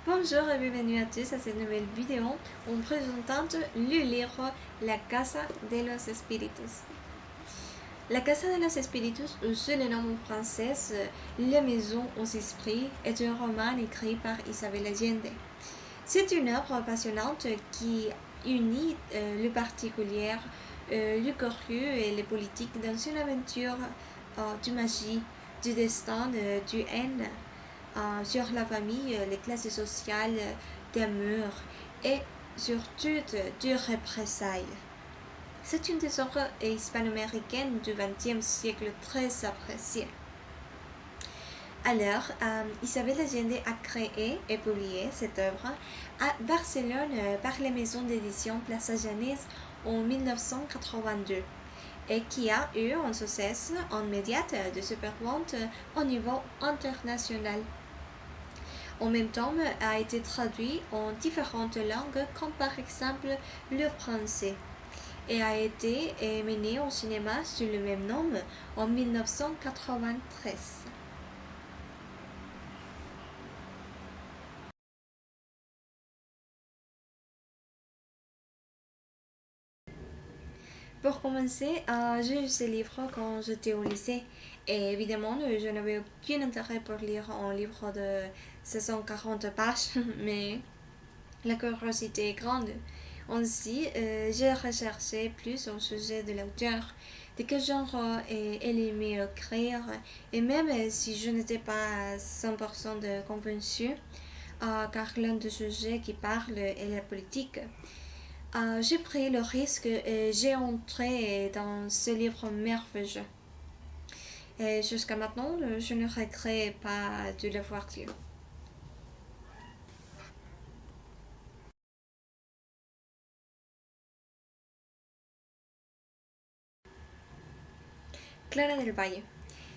Bonjour et bienvenue à tous à cette nouvelle vidéo en présentant le livre La Casa de los Espíritus. La Casa de los Espíritus, ou sous le nom en français La Maison aux Esprits, est un roman écrit par Isabel Allende. C'est une œuvre passionnante qui unit le particulier, le curieux et le politique dans une aventure de magie, du destin, du haine, sur la famille, les classes sociales, d'amour et surtout de représailles. C'est une des œuvres hispano-américaines du XXe siècle très appréciée. Alors, Isabel Allende a créé et publié cette œuvre à Barcelone par la maison d'édition Plaza Janés en 1982 et qui a eu un succès immédiat de supervente au niveau international. En même temps, a été traduit en différentes langues comme par exemple le français et a été mené au cinéma sous le même nom en 1993. Pour commencer, j'ai lu ce livre quand j'étais au lycée et évidemment, je n'avais aucun intérêt pour lire un livre de 640 pages, mais la curiosité est grande. Ainsi, j'ai recherché plus au sujet de l'auteur, de quel genre elle aimait écrire, et même si je n'étais pas à 100% convaincue, car l'un des sujets qui parle est la politique. J'ai pris le risque et j'ai entré dans ce livre merveilleux. Et jusqu'à maintenant, je ne regrette pas de l'avoir lu. Clara del Valle.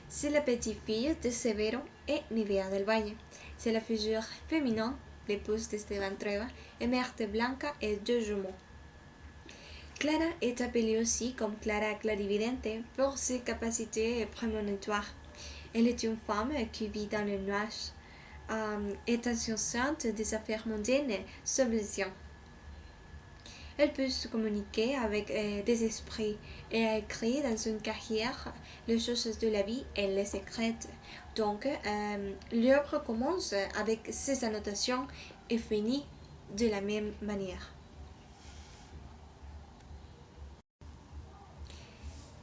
C'est la petite fille de Severo et Nivea del Valle. C'est la figure féminine, l'épouse d'Esteban Trueba et mère de Blanca et deux jumeaux. Clara est appelée aussi comme Clara Clarividente pour ses capacités prémonitoires. Elle est une femme qui vit dans le nuage, est inconsciente des affaires mondaines sous vision. Elle peut se communiquer avec des esprits et a écrit dans une carrière les choses de la vie et les secrètes. Donc, l'œuvre commence avec ces annotations et finit de la même manière.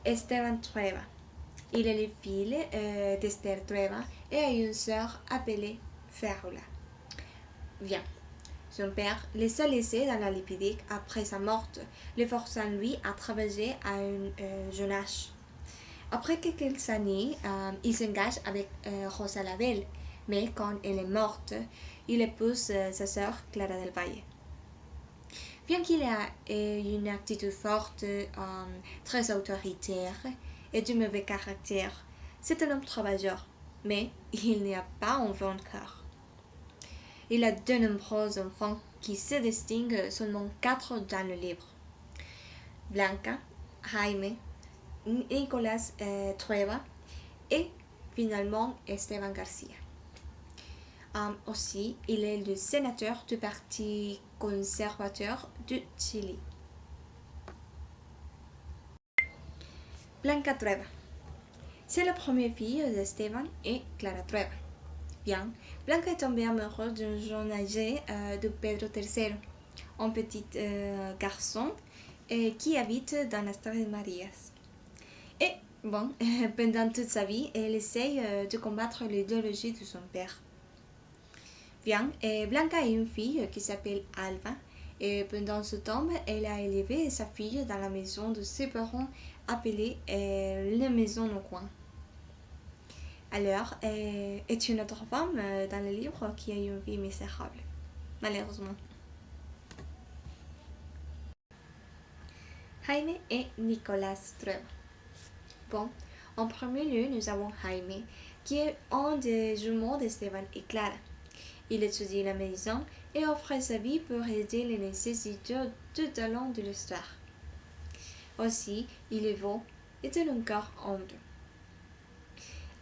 Esteban Trueba. Il est le fils d'Esther Trueba et a une sœur appelée Ferula. Bien. Son père les a laissés dans la lipidique après sa mort, le forçant lui à travailler à un jeune âge. Après quelques années, il s'engage avec Rosa Labelle, mais quand elle est morte, il épouse sa sœur Clara del Valle. Bien qu'il ait une attitude forte, très autoritaire et de mauvais caractère, c'est un homme travailleur, mais il n'y a pas un vainqueur. Il a de nombreux enfants qui se distinguent seulement 4 dans le livre. Blanca, Jaime, Nicolas Trueba et finalement Esteban Garcia. Aussi, il est le sénateur du Parti conservateur du Chili. Blanca Trueba. C'est la première fille d'Esteban et Clara Trueba. Bien, Blanca est tombée amoureuse d'un jeune âgé de Pedro III, un petit garçon qui habite dans las Tres Marias. Et bon, pendant toute sa vie, elle essaye de combattre l'idéologie de son père. Bien, Blanca a une fille qui s'appelle Alba, et pendant ce temps, elle a élevé sa fille dans la maison de ses parents appelée la maison au coin. Alors, est une autre femme dans le livre qui a une vie misérable, malheureusement. Jaime et Nicolas Trueba. Bon, en premier lieu, nous avons Jaime, qui est un des jumeaux d'Esteban et Clara. Il étudie la médecine et offre sa vie pour aider les nécessiteux tout au long de l'histoire. Aussi, il est beau et de un cœur humble.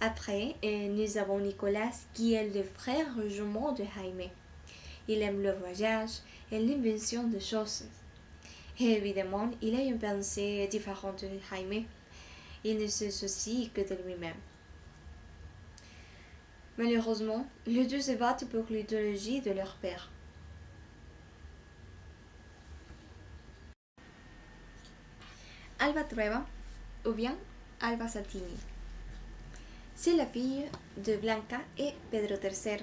Après, nous avons Nicolas qui est le frère jumeau de Jaime. Il aime le voyage et l'invention de choses. Et évidemment, il a une pensée différente de Jaime. Il ne se soucie que de lui-même. Malheureusement, les deux se battent pour l'idéologie de leur père. Alba Trueba, ou bien Alba Satini. C'est la fille de Blanca et Pedro III.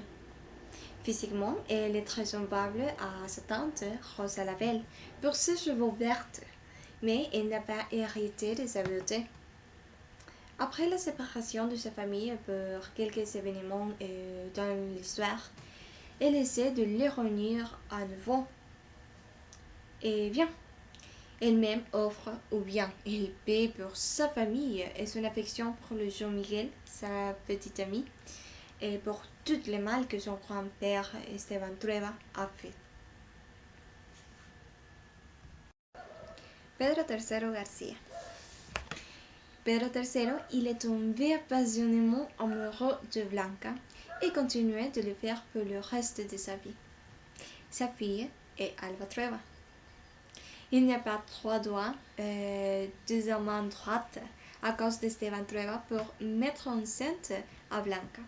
Physiquement, elle est très semblable à sa tante Rosa la Belle pour ses cheveux verts, mais elle n'a pas hérité de sa beauté. Après la séparation de sa famille pour quelques événements dans l'histoire, elle essaie de les réunir à nouveau. Et bien, elle-même offre ou bien elle paie pour sa famille et son affection pour le jeune Miguel, sa petite amie, et pour tout le mal que son grand-père Esteban Trueba a fait. Pedro III Garcia. Pedro III, il est tombé passionnément amoureux de Blanca et continuait de le faire pour le reste de sa vie. Sa fille est Alba Trueba. Il n'y a pas trois doigts, deux mains droites à cause d'Esteban Trueba pour mettre enceinte à Blanca.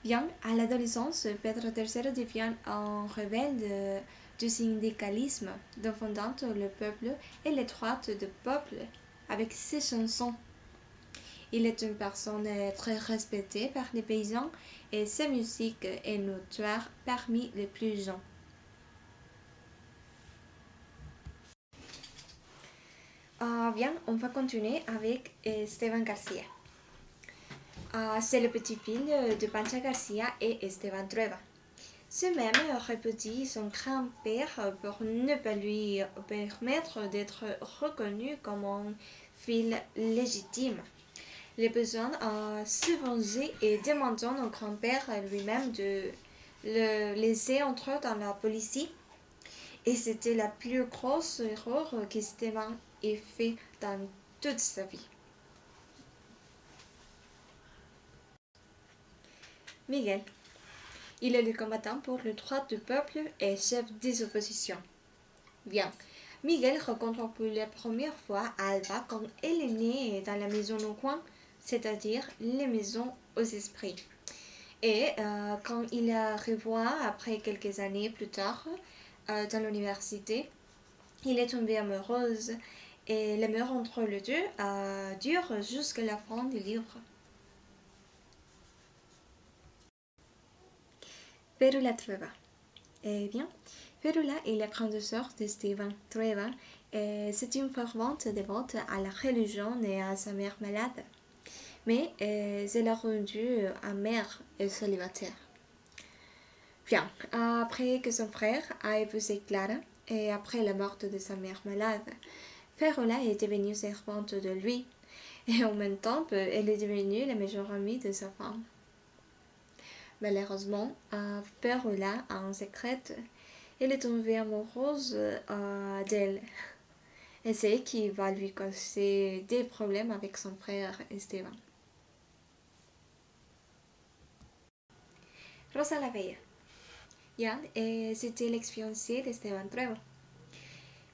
Bien, à l'adolescence, Pedro III devient un rebelle du syndicalisme, défendant le peuple et les droits du peuple avec ses chansons. Il est une personne très respectée par les paysans et sa musique est notoire parmi les plus jeunes. Bien, on va continuer avec Esteban Garcia. C'est le petit-fils de Pancha Garcia et Esteban Trueba. Ce même répudie son grand-père pour ne pas lui permettre d'être reconnu comme un fils légitime. Les besoins se venger et demandant au grand-père lui-même de le laisser entrer dans la police. Et c'était la plus grosse erreur que Esteban ait fait dans toute sa vie. Miguel. Il est le combattant pour le droit du peuple et chef des oppositions. Bien. Miguel rencontre pour la première fois Alba quand elle est née dans la maison au coin, c'est-à-dire les maisons aux esprits. Et quand il la revoit après quelques années plus tard dans l'université, il est tombé amoureuse et l'amour entre les deux dure jusqu'à la fin du livre. Perula Trueba. Eh bien, Perula est la grande sœur d'Esteban Trueba et c'est une fervente dévote à la religion et à sa mère malade. Mais elle l'a rendue amère et célibataire. Bien, après que son frère a épousé Clara et après la mort de sa mère malade, Perula est devenue servante de lui et en même temps elle est devenue la meilleure amie de sa femme. Malheureusement, Perula, en secret, elle est tombée amoureuse d'elle. Et c'est qui va lui causer des problèmes avec son frère Esteban. Rosa la Bella. Bien, c'était l'ex-fiancée d'Esteban Trueba.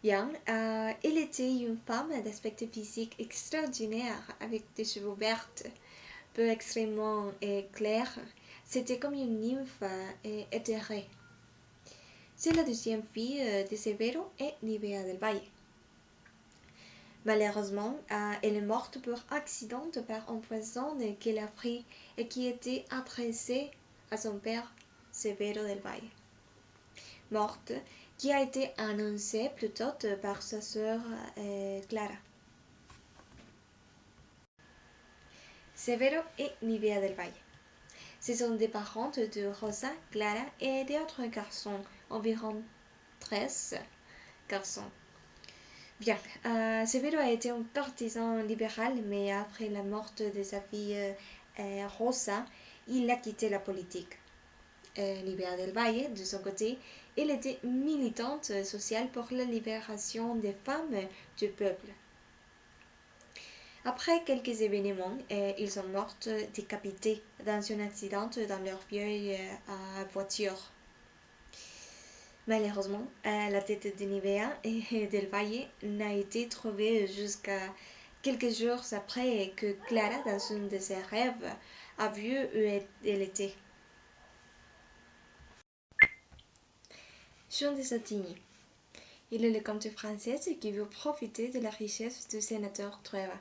Bien, elle était une femme d'aspect physique extraordinaire avec des cheveux verts, peu extrêmement clairs. C'était comme une nymphe éthérée. C'est la deuxième fille de Severo et Nivea del Valle. Malheureusement, elle est morte par accident par un poison qu'elle a pris et qui était adressé à son père Severo del Valle. Morte qui a été annoncée plus tard par sa sœur Clara. Severo et Nivea del Valle. Ce sont des parents de Rosa, Clara et d'autres garçons, environ 13 garçons. Bien, Severo a été un partisan libéral, mais après la mort de sa fille Rosa, il a quitté la politique. Nivea del Valle, de son côté, elle était militante sociale pour la libération des femmes du peuple. Après quelques événements, ils sont morts décapités dans un accident dans leur vieille voiture. Malheureusement, la tête de Nivea et del Valle n'a été trouvée jusqu'à quelques jours après que Clara, dans un de ses rêves, a vu où elle était. Jean de Satigny. Il est le comte français qui veut profiter de la richesse du sénateur Trueba.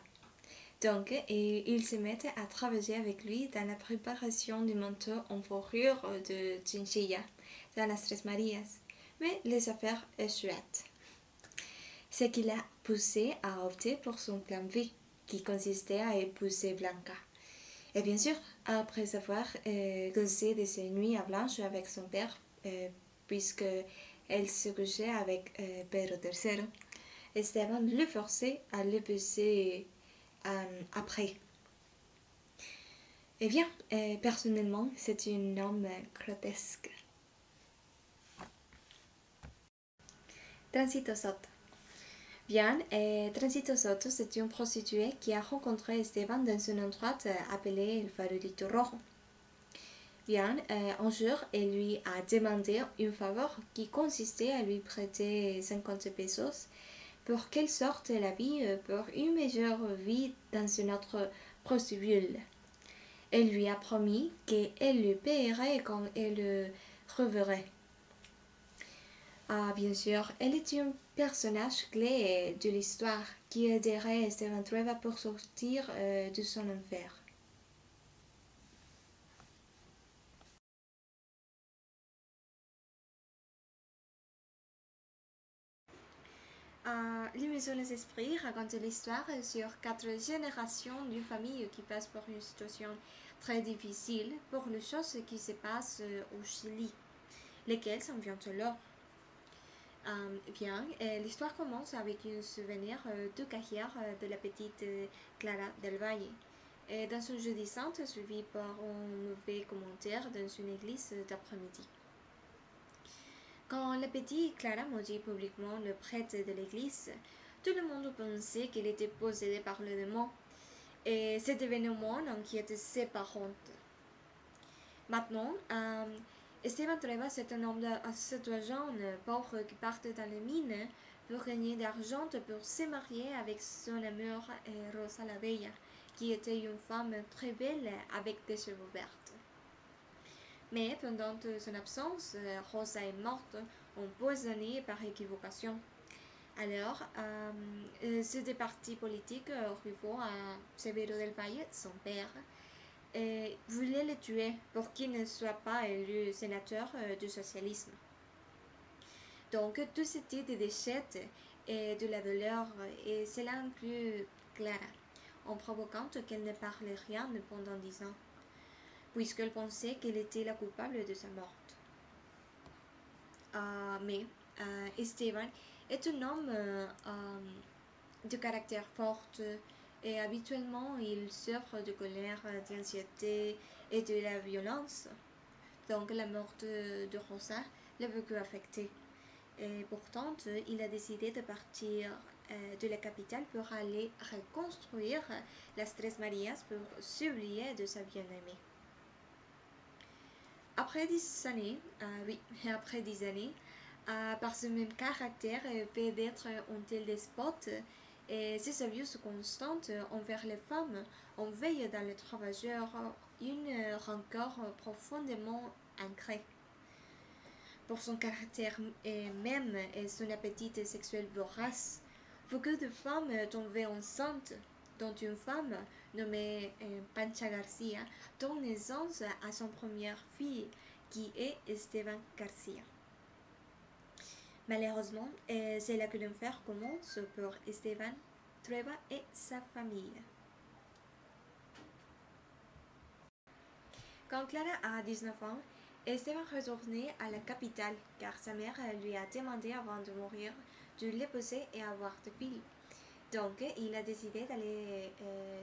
Donc, il se met à travailler avec lui dans la préparation du manteau en fourrure de Chinchilla, dans las Tres Marías. Mais les affaires échouent. Ce qui l'a poussé à opter pour son plan B, qui consistait à épouser Blanca. Et bien sûr, après avoir causé de ses nuits à blanche avec son père, puisque elle se couchait avec Pedro III, Esteban le forçait à l'épouser après. Eh bien, personnellement, c'est un homme grotesque. Transito Soto. Bien, Transito Soto, c'est une prostituée qui a rencontré Esteban dans un endroit appelé El Farolito Rojo. Bien, un jour, elle lui a demandé une faveur qui consistait à lui prêter 50 pesos pour qu'elle sorte la vie pour une meilleure vie dans une autre prostíbulo. Elle lui a promis qu'elle le paierait quand elle le reverrait. Ah, bien sûr, elle est un personnage clé de l'histoire qui aiderait Esteban Trueba pour sortir de son enfer. Les Maisons des Esprits raconte l'histoire sur 4 générations d'une famille qui passe par une situation très difficile pour les choses qui se passent au Chili, lesquelles sont bientôt l'or. Bien, l'histoire commence avec un souvenir de carrière de la petite Clara del Valle. Dans un jeudi saint, suivi par un mauvais commentaire dans une église d'après-midi. Quand la petite Clara maudit publiquement le prêtre de l'église, tout le monde pensait qu'il était possédé par le démon, et cet événement inquiète ses parents. Maintenant, Esteban Trueba, c'est un homme citoyen pauvre qui part dans les mines pour gagner d'argent pour se marier avec son amour Rosa la Bella, qui était une femme très belle avec des cheveux verts. Mais pendant son absence, Rosa est morte, empoisonnée par équivocation. Alors, ce parti politique rivaux à Severo del Valle, son père, voulait le tuer pour qu'il ne soit pas élu sénateur du socialisme. Donc, tout c'était des déchets et de la douleur, et cela inclut Clara, en provoquant qu'elle ne parle rien pendant 10 ans, puisqu'elle pensait qu'elle était la coupable de sa mort. Mais Esteban est un homme de caractère fort et habituellement il souffre de colère, d'anxiété et de la violence. Donc la mort de Rosa l'a beaucoup affecté. Et pourtant, il a décidé de partir de la capitale pour aller reconstruire las Tres Marías pour s'oublier de sa bien-aimée. Après 10 années, après 10 années, par ce même caractère, fait d'être un tel despote, et ses abus constantes envers les femmes, on veille dans les travailleurs une rancœur profondément ancrée. Pour son caractère même et son appétit sexuel vorace, beaucoup de femmes tombaient enceintes, dont une femme nommée Pancha Garcia donne naissance à son première fille, qui est Esteban Garcia. Malheureusement, c'est là que l'enfer commence pour Esteban Trueba et sa famille. Quand Clara a 19 ans, Esteban retournait à la capitale car sa mère lui a demandé avant de mourir de l'épouser et avoir des filles. Donc, il a décidé d'aller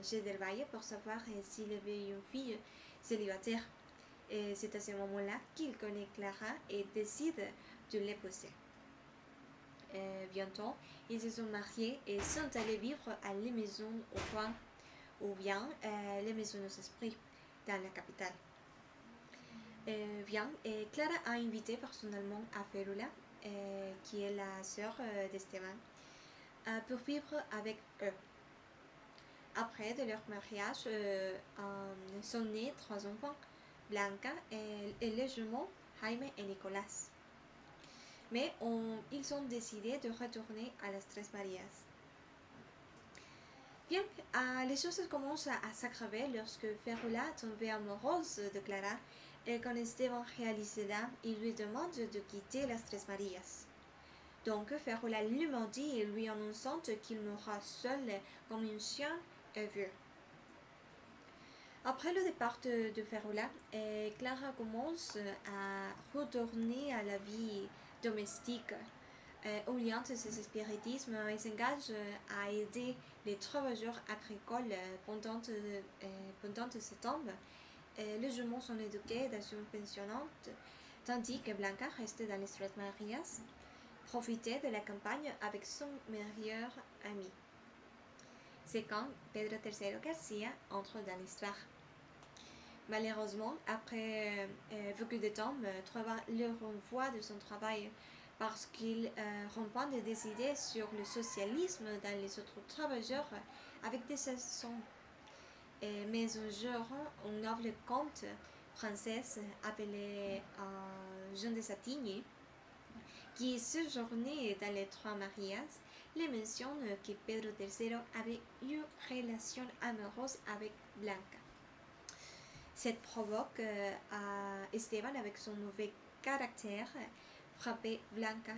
chez Del Valle pour savoir s'il avait une fille célibataire. Et c'est à ce moment-là qu'il connaît Clara et décide de l'épouser. Bientôt, ils se sont mariés et sont allés vivre à la maison au coin ou bien les maisons des esprits dans la capitale. Clara a invité personnellement à Ferula, qui est la sœur d'Esteban, pour vivre avec eux. Après de leur mariage, sont nés 3 enfants, Blanca et les jumeaux Jaime et Nicolas. Mais ils ont décidé de retourner à las Tres Marías. Bien, les choses commencent à s'aggraver lorsque Ferula tombe amoureuse de Clara et quand Esteban réalise cela, il lui demande de quitter las Tres Marías. Donc Ferula lui mordit et lui annonçant qu'il mourra seul comme un chien vieux. Après le départ de Ferula, Clara commence à retourner à la vie domestique, oriente ses spiritismes et s'engage à aider les travailleurs agricoles pendant ce temps. Les jumeaux sont éduqués dans une pensionnat, tandis que Blanca reste dans les Tres Marías, profitait de la campagne avec son meilleur ami. C'est quand Pedro III Garcia entre dans l'histoire. Malheureusement, après beaucoup de temps, Trueba le renvoie de son travail parce qu'il reprend de décider sur le socialisme dans les autres travailleurs avec des saisons. Mais un jour, un noble comte française appelé Jean de Satigny, qui séjournait dans les Trois Marías, les mentionne que Pedro III avait eu relation amoureuse avec Blanca. Cette provoque Esteban avec son mauvais caractère frapper Blanca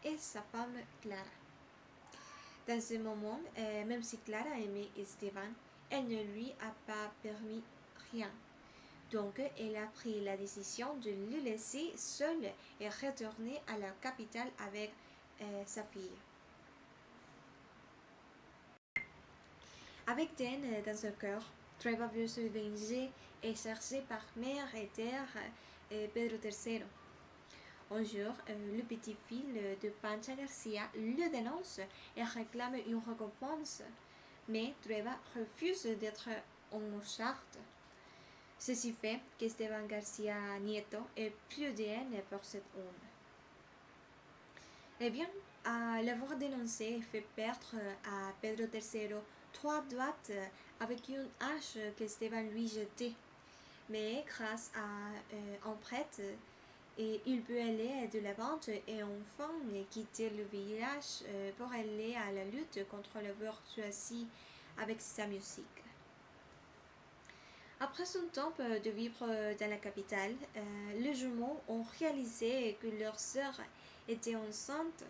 et sa femme Clara. Dans ce moment, même si Clara aimait Esteban, elle ne lui a pas permis rien. Donc, elle a pris la décision de le laisser seul et retourner à la capitale avec sa fille. Avec haine dans son cœur, Trueba veut se venger et chercher par mer et terre Pedro III. Un jour, le petit-fils de Pancha Garcia le dénonce et réclame une récompense, mais Trueba refuse d'être en charge. Ceci fait qu'Esteban Garcia Nieto ait plus de haine pour cet homme. Eh bien, l'avoir dénoncé fait perdre à Pedro III 3 doigts avec une hache qu'Esteban lui jetait. Mais grâce à un prêtre, il peut aller de l'avant et enfin quitter le village pour aller à la lutte contre la bourgeoisie avec sa musique. Après son temps de vivre dans la capitale, les jumeaux ont réalisé que leur sœur était enceinte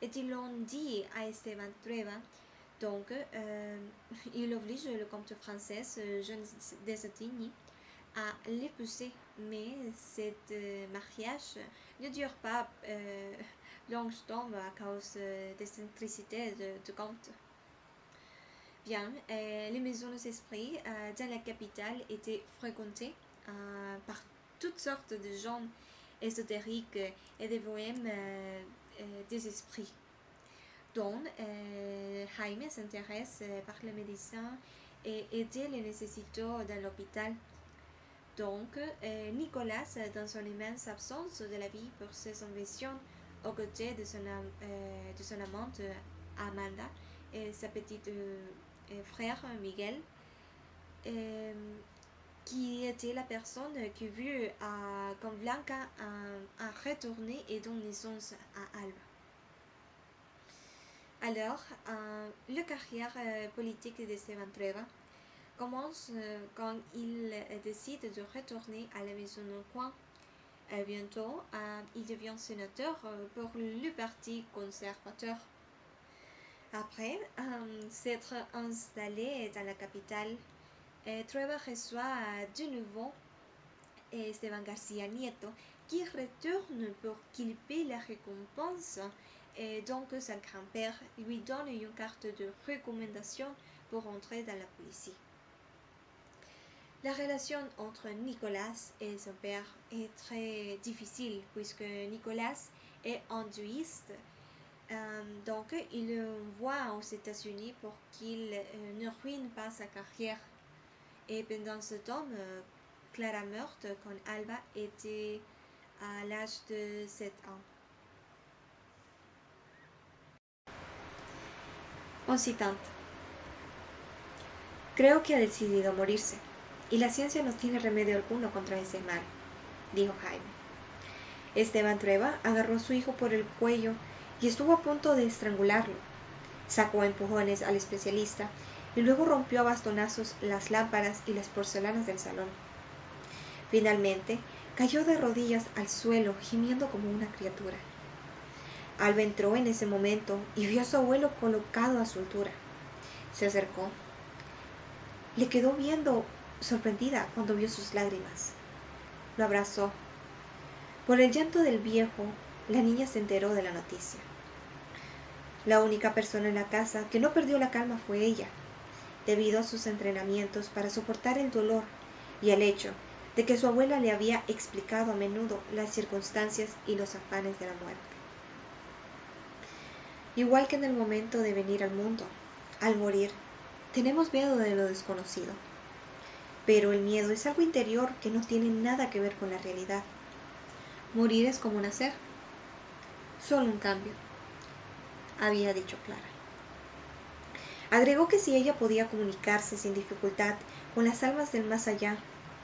et ils l'ont dit à Esteban Trueba. Donc, il oblige le comte français Jean de Satigny à l'épouser, mais cet mariage ne dure pas longtemps à cause de l'excentricité du comte. Bien, les maisons des esprits dans la capitale étaient fréquentées par toutes sortes de gens ésotériques et de bohèmes des esprits, dont Jaime s'intéresse par la médecine et aide les nécessiteux dans l'hôpital. Donc, Nicolas, dans son immense absence de la vie pour ses ambitions, aux côtés de son amante Amanda et sa petite frère Miguel, qui était la personne qui vit quand Blanca a retourné et donne naissance à Alba. Alors, la carrière politique de Esteban Trueba commence quand il décide de retourner à la maison au coin. Bientôt, il devient sénateur pour le parti conservateur. Après s'être installé dans la capitale, Trueba reçoit de nouveau Esteban Garcia Nieto, qui retourne pour qu'il paie la récompense, et donc son grand-père lui donne une carte de recommandation pour entrer dans la police. La relation entre Nicolas et son père est très difficile puisque Nicolas est hindouiste Donc, il l'envoie aux États-Unis pour qu'il ne ruine pas sa carrière. Et pendant ce temps, Clara meurt quand Alba était à l'âge de 7 ans. Un citante. Creo que ha decidido morirse, y la ciencia no tiene remedio alguno contra ese mal, dijo Jaime. Esteban Trueba agarró a su hijo por el cuello y estuvo a punto de estrangularlo. Sacó a empujones al especialista y luego rompió a bastonazos las lámparas y las porcelanas del salón. Finalmente, cayó de rodillas al suelo, gimiendo como una criatura. Alba entró en ese momento y vio a su abuelo colocado a su altura. Se acercó. Le quedó viendo, sorprendida, cuando vio sus lágrimas. Lo abrazó. Por el llanto del viejo, la niña se enteró de la noticia. La única persona en la casa que no perdió la calma fue ella, debido a sus entrenamientos para soportar el dolor y al hecho de que su abuela le había explicado a menudo las circunstancias y los afanes de la muerte. Igual que en el momento de venir al mundo, al morir, tenemos miedo de lo desconocido. Pero el miedo es algo interior que no tiene nada que ver con la realidad. Morir es como nacer. Solo un cambio, había dicho Clara. Agregó que si ella podía comunicarse sin dificultad con las almas del más allá,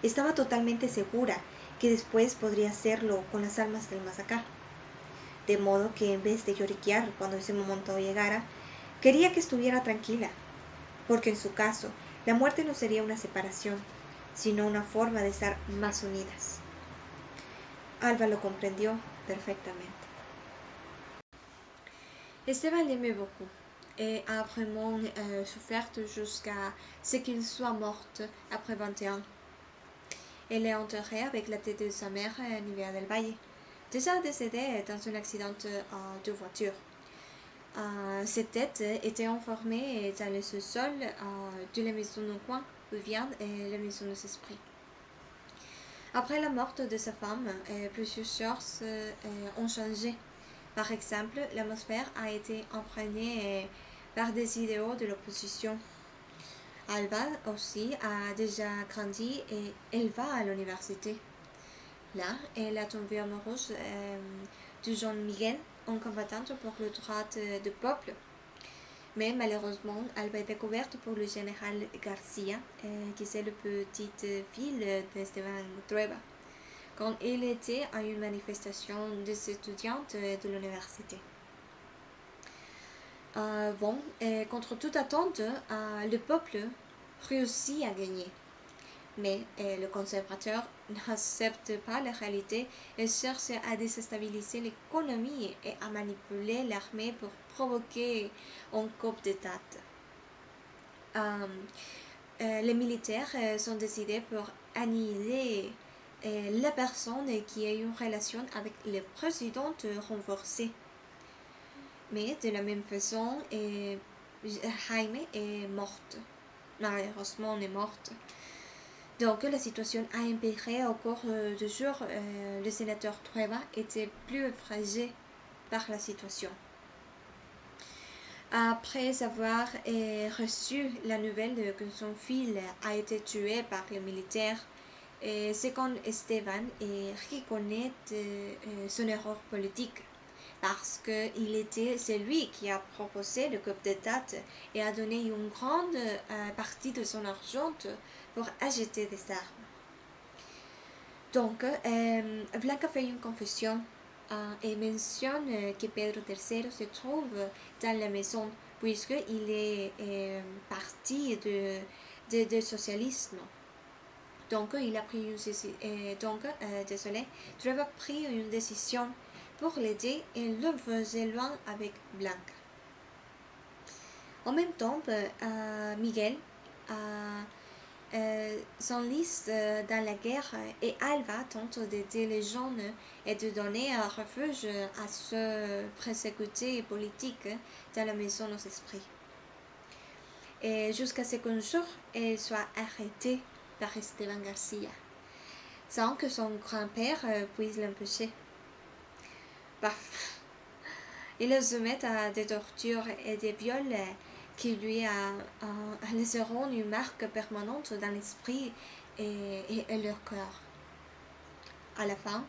estaba totalmente segura que después podría hacerlo con las almas del más acá. De modo que en vez de lloriquear cuando ese momento llegara, quería que estuviera tranquila, porque en su caso, la muerte no sería una separación, sino una forma de estar más unidas. Alba lo comprendió perfectamente. Esteban l'aimait beaucoup et a vraiment souffert jusqu'à ce qu'il soit morte après 21 ans. Elle est enterrée avec la tête de sa mère à Nivea del Valle, déjà décédée dans un accident de voiture. Cette tête était enfermée dans le sous-sol de la maison au coin où vient la maison des esprits. Après la mort de sa femme, plusieurs choses ont changé. Par exemple, l'atmosphère a été imprégnée par des idéaux de l'opposition. Alba aussi a déjà grandi et elle va à l'université. Là, elle a tombé amoureuse de jeune Miguel, un combattant pour le droit du peuple. Mais malheureusement, Alba est découverte pour le général Garcia, qui est le petit-fils d'Esteban Trueba, quand il était à une manifestation des étudiantes de l'université. Contre toute attente, le peuple réussit à gagner. Mais le conservateur n'accepte pas la réalité et cherche à déstabiliser l'économie et à manipuler l'armée pour provoquer un coup d'État. Les militaires sont décidés pour annihiler la personne qui a une relation avec le président renforcé. Mais de la même façon, Jaime est morte. Malheureusement, est morte. Donc la situation a empiré au cours du jour. Le sénateur Trueba était plus effrayé par la situation. Après avoir reçu la nouvelle que son fils a été tué par les militaires, c'est quand Esteban reconnaît son erreur politique, parce qu'il était celui qui a proposé le coup d'État et a donné une grande partie de son argent pour acheter des armes. Donc, Blanca fait une confession et mentionne que Pedro III se trouve dans la maison puisqu'il est parti de socialisme. Donc, il a pris Trueba a pris une décision pour l'aider et l'envoyer loin avec Blanca. En même temps, Miguel s'enliste dans la guerre et Alba tente d'aider les jeunes et de donner un refuge à ceux persécutés politiques dans la maison aux esprits. Et jusqu'à ce qu'un jour, elle soit arrêtée par Esteban Garcia, sans que son grand-père puisse l'empêcher. Il le soumet à des tortures et des viols qui lui laisseront une marque permanente dans l'esprit et leur cœur. À la fin,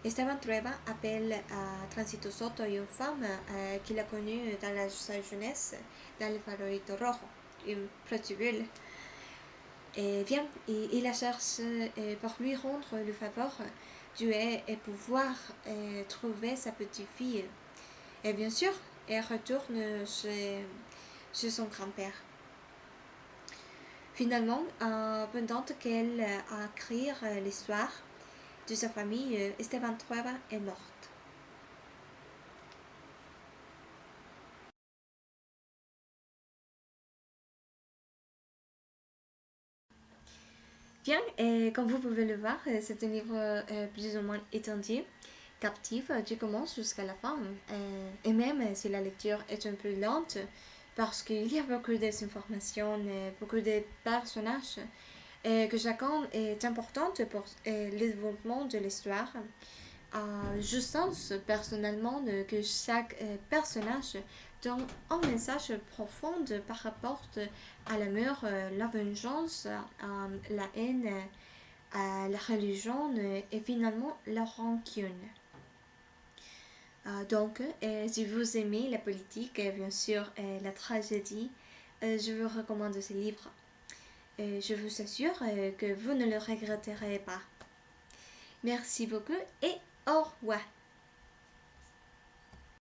Esteban Trueba appelle à Transito Soto une femme qu'il a connue dans sa jeunesse dans le Farolito Rojo, une prostíbulo. Et bien, il la cherche pour lui rendre le favor et pouvoir trouver sa petite fille. Et bien sûr, elle retourne chez son grand-père. Finalement, pendant qu'elle a écrit l'histoire de sa famille, Esteban Trueba est morte. Bien, et comme vous pouvez le voir, c'est un livre plus ou moins étendu, captif du commence jusqu'à la fin. Et même si la lecture est un peu lente, parce qu'il y a beaucoup d'informations, beaucoup de personnages, que chacun est important pour le développement de l'histoire. Je sens personnellement que chaque personnage donne un message profond par rapport à l'amour, la vengeance, la haine, à la religion et finalement la rancune. Donc, si vous aimez la politique et bien sûr la tragédie, je vous recommande ce livre. Je vous assure que vous ne le regretterez pas. Merci beaucoup et au revoir.